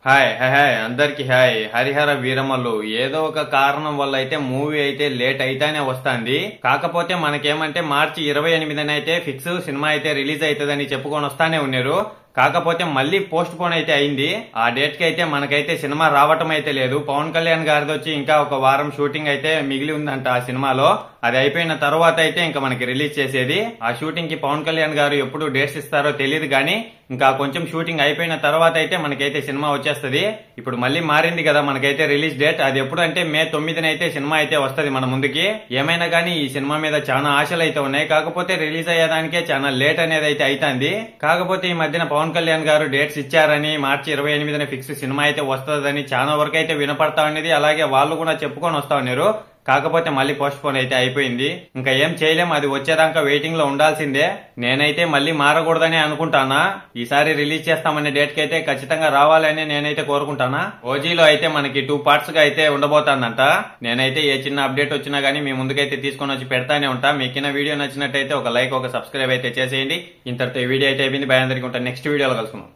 Hi hi hi అందరికి hi. Harihara Veeramallu ఏదో ఒక కారణం వల్ల అయితే మూవీ అయితే లేట్ అయితేనే వస్తుంది. కాకపోతే మనకేమంటే మార్చి 28న అయితే ఫిక్స్ సినిమా అయితే రిలీజ్ అవుతుందని చెప్పుకొని వస్తానే ఉన్నారు. కాకపోతే మళ్ళీ పోస్ట్ పోన్ అయితే అయింది. ఆ డేట్ కి అయితే మనకైతే సినిమా రావటం అయితే లేదు. పవన్ కళ్యాణ్ గారిది వచ్చి ఇంకా ఒక వారం షూటింగ్ అయితే మిగిలి ఉందంట ఆ సినిమాలో. అది అయిపోయిన తర్వాత అయితే ఇంకా మనకి రిలీజ్ చేసేది. ఆ షూటింగ్ కి పవన్ కళ్యాణ్ గారు ఎప్పుడు డేట్స్ ఇస్తారో తెలియదు కానీ ఇంకా కొంచెం షూటింగ్ అయిపోయిన తర్వాత అయితే మనకైతే సినిమా వచ్చేస్తది. ఇప్పుడు మళ్ళీ మారింది కదా మనకైతే రిలీజ్ డేట్. అది ఎప్పుడు అంటే మే 9న అయితే సినిమా అయితే వస్తది మన ముందుకి. ఏమైనా కానీ ఈ సినిమా మీద చాలా ఆశలు అయితే ఉన్నాయి. కాకపోతే రిలీజ్ అయ్యేదానికే చాలా లేట్ అనేది అయితే అవుతుంది. కాకపోతే ఈ మధ్యన పవన్ కళ్యాణ్ గారు డేట్స్ ఇచ్చారని మార్చి 28న ఫిక్స్ సినిమా అయితే వస్తుందని చాలా వరకు అయితే వినపడతా ఉన్నది. అలాగే వాళ్ళు కూడా చెప్పుకొని వస్తా ఉన్నారు. కాకపోతే మళ్ళీ పోస్ట్ పోన్ అయితే అయిపోయింది. ఇంకా ఏం చేయలేం, అది వచ్చేదాకా వెయిటింగ్ లో ఉండాల్సిందే. నేనైతే మళ్ళీ మారకూడదని అనుకుంటానా. ఈసారి రిలీజ్ చేస్తామనే డేట్ కి అయితే ఖచ్చితంగా రావాలని నేనైతే కోరుకుంటానా. ఓజీలో అయితే మనకి 2 పార్ట్స్ గా అయితే ఉండబోతానంట. నేనైతే ఏ చిన్న అప్డేట్ వచ్చినా గానీ మీ ముందుకైతే తీసుకొని వచ్చి పెడతానే ఉంటా. మీకు వీడియో నచ్చినట్టయితే ఒక లైక్ ఒక సబ్స్క్రైబ్ అయితే చేసేయండి. ఇంతటితో ఈ వీడియో అయితే అయిపోయింది. బాయ్ అందరికీ ఉంటాను. నెక్స్ట్ వీడియోలో కలుసుకుందాం.